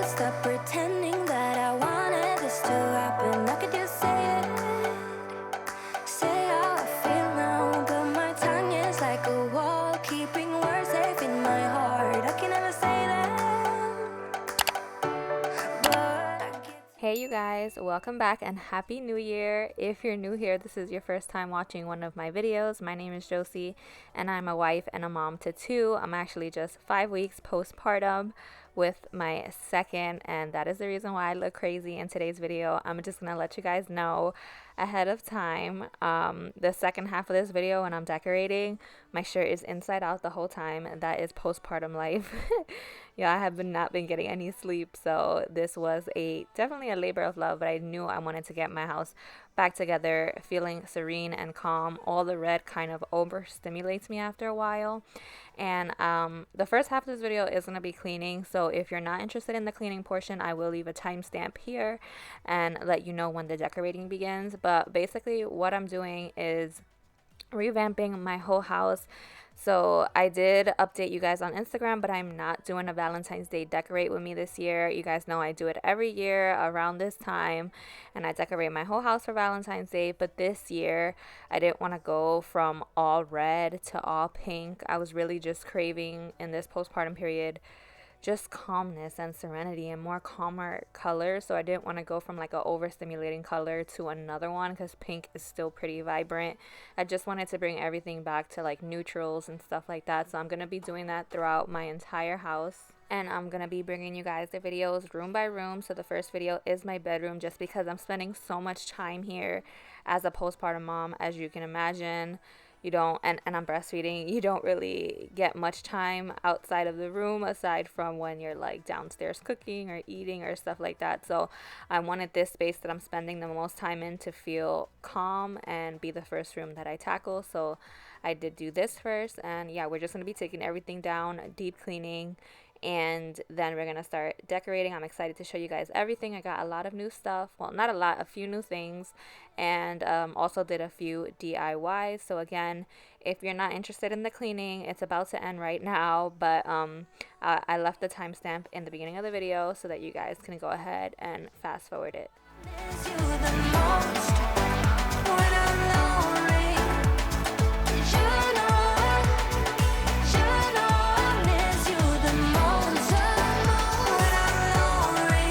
Stop pretending that I wanted this to happen. I could just say how I feel now, but my tongue is like a wall, keeping words safe in my heart. I can never say that, but I get. Hey you guys, welcome back and happy new year. If you're new here, this is your first time watching one of my videos. My name is Josie and I'm a wife and a mom to two. I'm actually just 5 weeks postpartum with my second, and that is the reason why I look crazy in today's video. I'm just gonna let you guys know ahead of time. The second half of this video, when I'm decorating, my shirt is inside out the whole time. That is postpartum life. Yeah, I have not been getting any sleep, so this was definitely a labor of love, but I knew I wanted to get my house back together, feeling serene and calm. All the red kind of overstimulates me after a while. And the first half of this video is going to be cleaning, so if you're not interested in the cleaning portion, I will leave a timestamp here and let you know when the decorating begins. But basically what I'm doing is revamping my whole house. So I did update you guys on Instagram, but I'm not doing a Valentine's Day decorate with me this year. You guys know I do it every year around this time, and I decorate my whole house for Valentine's Day. But this year I didn't want to go from all red to all pink. I was really just craving in this postpartum period just calmness and serenity and more calmer colors. So I didn't want to go from like a overstimulating color to another one because pink is still pretty vibrant. I just wanted to bring everything back to like neutrals and stuff like that. So I'm going to be doing that throughout my entire house. And I'm going to be bringing you guys the videos room by room. So the first video is my bedroom, just because I'm spending so much time here as a postpartum mom, as you can imagine. You don't, and I'm breastfeeding, you don't really get much time outside of the room aside from when you're like downstairs cooking or eating or stuff like that. So I wanted this space that I'm spending the most time in to feel calm and be the first room that I tackle. So I did do this first, and yeah, we're just going to be taking everything down, deep cleaning, and then we're gonna start decorating. I'm excited to show you guys everything. I got a lot of new stuff, well, not a lot, a few new things, and also did a few DIYs. So again, if you're not interested in the cleaning, it's about to end right now, but I left the timestamp in the beginning of the video so that you guys can go ahead and fast forward it. Miss you the most when I'm lonely. You know I miss you the most when I'm lonely.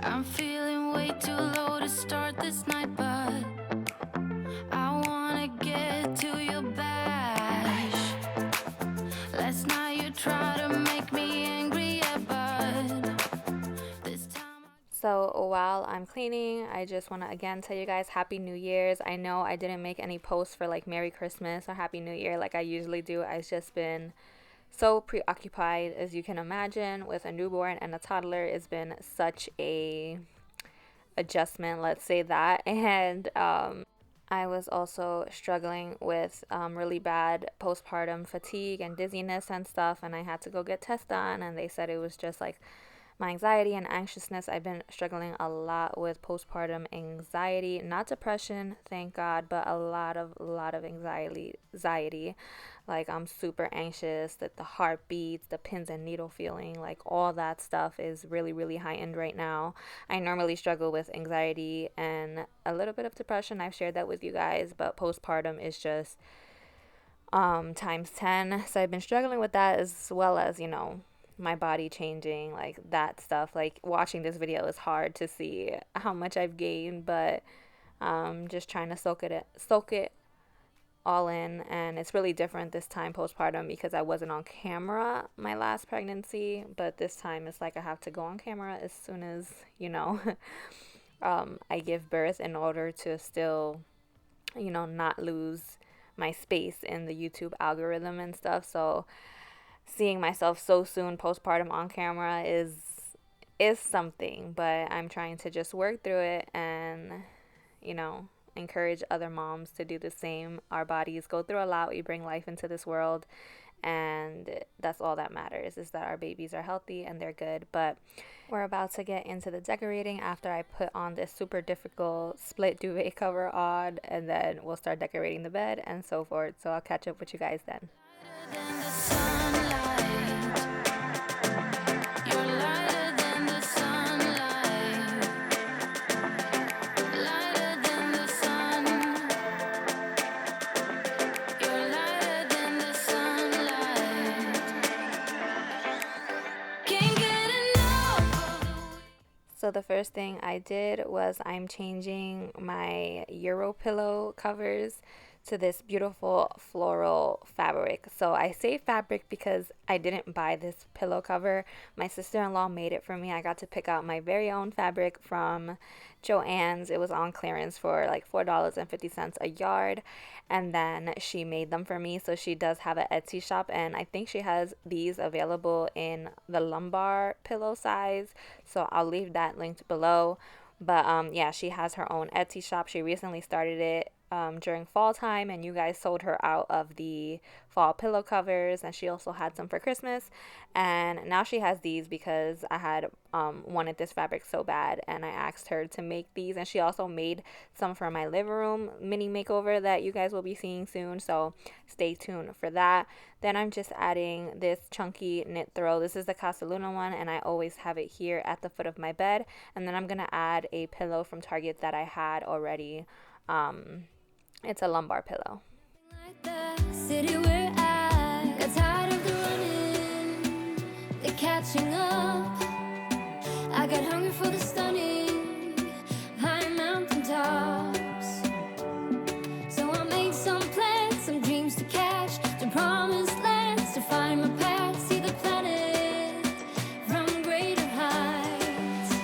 I'm feeling way too low to start this night, but I wanna get to your bash. Last night you tried to make me angry, yeah, but this time So while I'm cleaning, I just want to again tell you guys Happy New Year's. I know I didn't make any posts for like Merry Christmas or Happy New Year like I usually do. I've just been so preoccupied, as you can imagine, with a newborn and a toddler. It's been such a adjustment, let's say that. And I was also struggling with really bad postpartum fatigue and dizziness and stuff, and I had to go get tests done, and they said it was just like my anxiety and anxiousness. I've been struggling a lot with postpartum anxiety, not depression, thank God, but a lot of anxiety. Like I'm super anxious, that the heartbeats, the pins and needle feeling, like all that stuff is really heightened right now. I normally struggle with anxiety and a little bit of depression. I've shared that with you guys, but postpartum is just times 10. So I've been struggling with that, as well as, you know, my body changing, like that stuff. Like watching this video is hard to see how much I've gained, but just trying to soak it all in. And it's really different this time postpartum because I wasn't on camera my last pregnancy, but this time it's like I have to go on camera as soon as, you know, I give birth, in order to still, you know, not lose my space in the YouTube algorithm and stuff. So seeing myself so soon postpartum on camera is something, but I'm trying to just work through it and, you know, encourage other moms to do the same. Our bodies go through a lot. We bring life into this world, and that's all that matters, is that our babies are healthy and they're good. But we're about to get into the decorating after I put on this super difficult split duvet cover on, and then we'll start decorating the bed and so forth. So I'll catch up with you guys then. Than the sunlight. You're lighter than the sunlight. Lighter than the sun. You're lighter than the sunlight. Can't get enough of the So the first thing I did was I'm changing my Euro pillow covers to this beautiful floral fabric. So I say fabric because I didn't buy this pillow cover. My sister-in-law made it for me. I got to pick out my very own fabric from Joann's. It was on clearance for like $4.50 a yard, and then she made them for me. So she does have an Etsy shop, and I think she has these available in the lumbar pillow size, so I'll leave that linked below. But yeah, she has her own Etsy shop. She recently started it during fall time, and you guys sold her out of the fall pillow covers, and she also had some for Christmas. And now she has these because I had wanted this fabric so bad, and I asked her to make these. And she also made some for my living room mini makeover that you guys will be seeing soon, so stay tuned for that. Then I'm just adding this chunky knit throw. This is the Casa Luna one, and I always have it here at the foot of my bed. And then I'm gonna add a pillow from Target that I had already. It's a lumbar pillow. like the city we're at. Got tired of the running, the catching up. I got hungry for the stunning high mountain tops. So I made some plans, some dreams to catch, to promised lands, to find my path, see the planet from greater heights.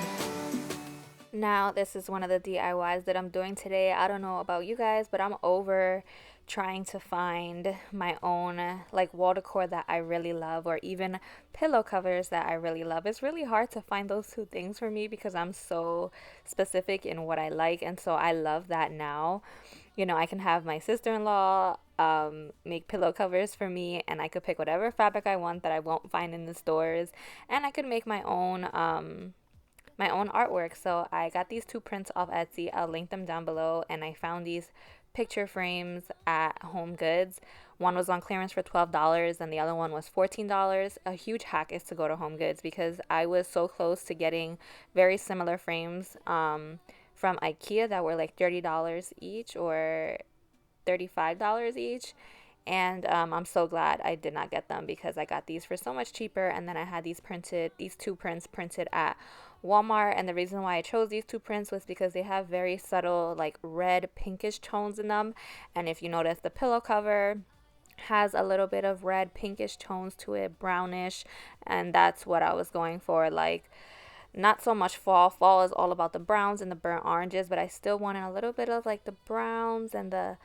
Now, this is one of the DIYs that I'm doing today. I don't know about you guys, but I'm over trying to find my own like wall decor that I really love, or even pillow covers that I really love. It's really hard to find those two things for me because I'm so specific in what I like, and so I love that now. You know, I can have my sister-in-law make pillow covers for me, and I could pick whatever fabric I want that I won't find in the stores, and I could make my own artwork. So I got these two prints off Etsy. I'll link them down below. And I found these picture frames at Home Goods. One was on clearance for $12 and the other one was $14. A huge hack is to go to Home Goods because I was so close to getting very similar frames from IKEA that were like $30 each or $35 each. And I'm so glad I did not get them because I got these for so much cheaper. And then I had these two prints printed at Walmart. And the reason why I chose these two prints was because they have very subtle like red pinkish tones in them. And if you notice, the pillow cover has a little bit of red pinkish tones to it, brownish, and that's what I was going for. Like, not so much fall is all about the browns and the burnt oranges, but I still wanted a little bit of like the browns and the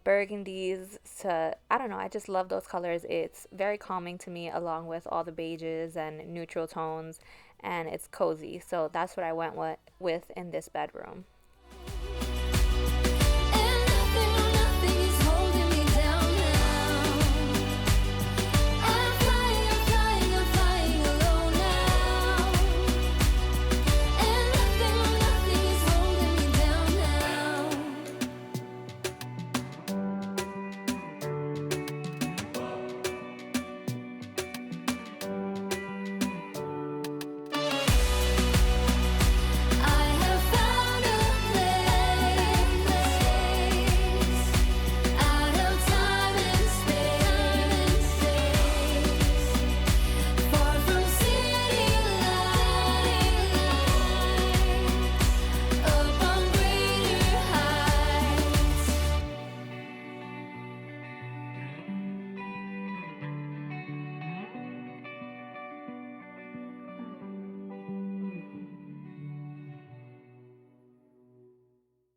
burgundies. To, I don't know, I just love those colors. It's very calming to me, along with all the beiges and neutral tones, and it's cozy. So that's what I went with in this bedroom. And nothing is holding me down now. I'm flying alone now. And nothing is holding me down now. I have found a place out of time and space, far from city lights, up on greater heights.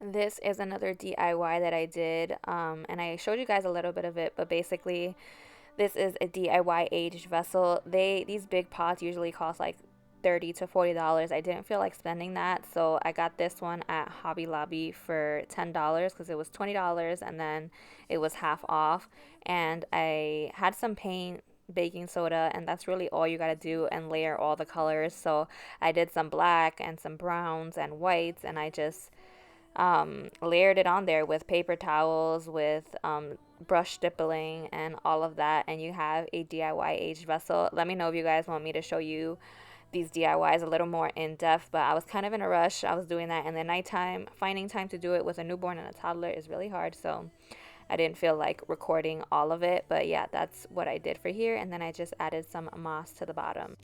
This is another DIY that I did, and I showed you guys a little bit of it, but basically this is a DIY aged vessel. These big pots usually cost like $30 to $40. I didn't feel like spending that, so I got this one at Hobby Lobby for $10 because it was $20 and then it was half off. And I had some paint, baking soda, and that's really all you gotta do and layer all the colors. So I did some black and some browns and whites, and I just layered it on there with paper towels, with brush stippling, and all of that. And you have a DIY aged vessel. Let me know if you guys want me to show you these DIYs a little more in depth, but I was kind of in a rush. I was doing that in the nighttime. Finding time to do it with a newborn and a toddler is really hard, so I didn't feel like recording all of it. But yeah, that's what I did for here. And then I just added some moss to the bottom.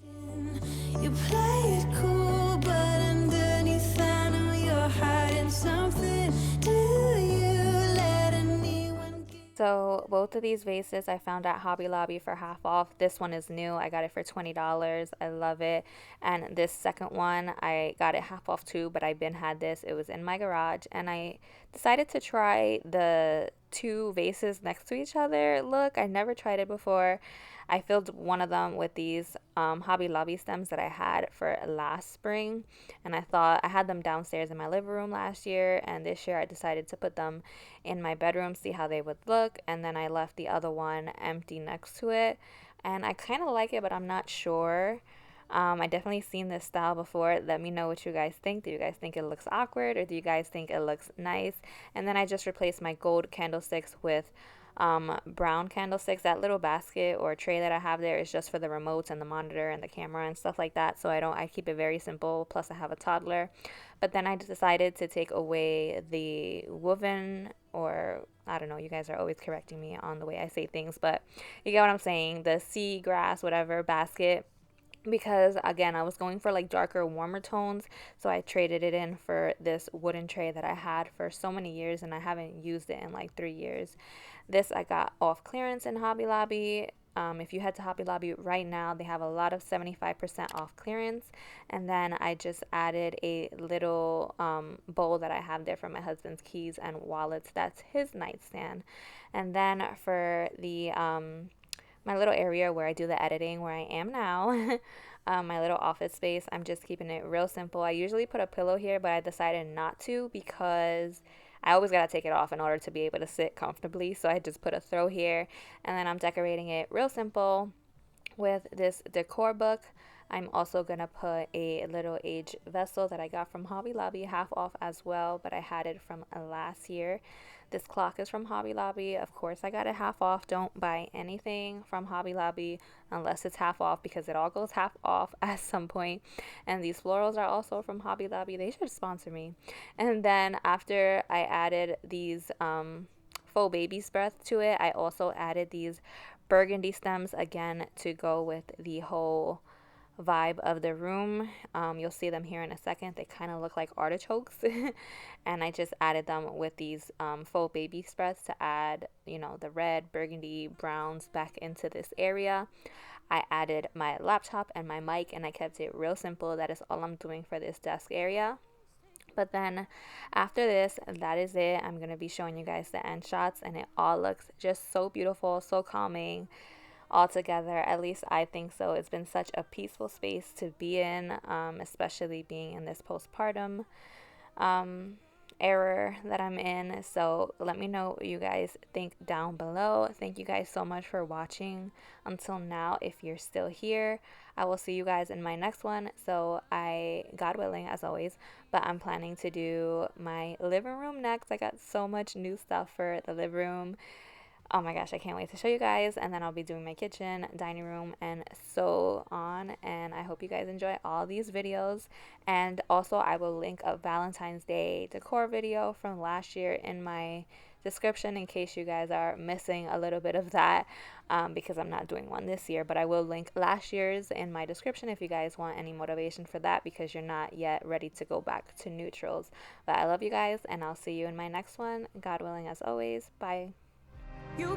You play it cool, but underneath I know you're hiding something. Do you let anyone get... So both of these vases I found at Hobby Lobby for half off. This one is new. I got it for $20. I love it. And this second one, I got it half off too, but I've been had this. It was in my garage, and I decided to try the two vases next to each other look. I never tried it before. I filled one of them with these Hobby Lobby stems that I had for last spring, and I thought I had them downstairs in my living room last year, and this year I decided to put them in my bedroom, see how they would look. And then I left the other one empty next to it, and I kind of like it, but I'm not sure. I definitely seen this style before. Let me know what you guys think. Do you guys think it looks awkward, or do you guys think it looks nice? And then I just replaced my gold candlesticks with brown candlesticks. That little basket or tray that I have there is just for the remotes and the monitor and the camera and stuff like that. So I keep it very simple. Plus I have a toddler. But then I decided to take away the woven, or I don't know, you guys are always correcting me on the way I say things, but you get what I'm saying, the sea grass, whatever basket, because again I was going for like darker, warmer tones. So I traded it in for this wooden tray that I had for so many years, and I haven't used it in like 3 years. This I got off clearance in Hobby Lobby. If you head to Hobby Lobby right now, they have a lot of 75% off clearance. And then I just added a little bowl that I have there for my husband's keys and wallets. That's his nightstand. And then for the my little area where I do the editing, where I am now, my little office space, I'm just keeping it real simple. I usually put a pillow here, but I decided not to because I always got to take it off in order to be able to sit comfortably. So I just put a throw here, and then I'm decorating it real simple with this decor book. I'm also going to put a little aged vessel that I got from Hobby Lobby, half off as well, but I had it from last year. This clock is from Hobby Lobby. Of course, I got it half off. Don't buy anything from Hobby Lobby unless it's half off, because it all goes half off at some point. And these florals are also from Hobby Lobby. They should sponsor me. And then after I added these faux baby's breath to it, I also added these burgundy stems again to go with the whole vibe of the room. You'll see them here in a second. They kind of look like artichokes. And I just added them with these faux baby spreads to add, you know, the red, burgundy, browns back into this area. I added my laptop and my mic, and I kept it real simple. That is all I'm doing for this desk area. But then after this, that is it. I'm going to be showing you guys the end shots, and it all looks just so beautiful, so calming all together. At least I think so. It's been such a peaceful space to be in, especially being in this postpartum era that I'm in. So let me know what you guys think down below. Thank you guys so much for watching until now. If you're still here, I will see you guys in my next one. So God willing, as always, but I'm planning to do my living room next. I got so much new stuff for the living room. Oh my gosh, I can't wait to show you guys. And then I'll be doing my kitchen, dining room, and so on. And I hope you guys enjoy all these videos. And also I will link a Valentine's Day decor video from last year in my description in case you guys are missing a little bit of that, because I'm not doing one this year. But I will link last year's in my description if you guys want any motivation for that, because you're not yet ready to go back to neutrals. But I love you guys, and I'll see you in my next one. God willing, as always. Bye. You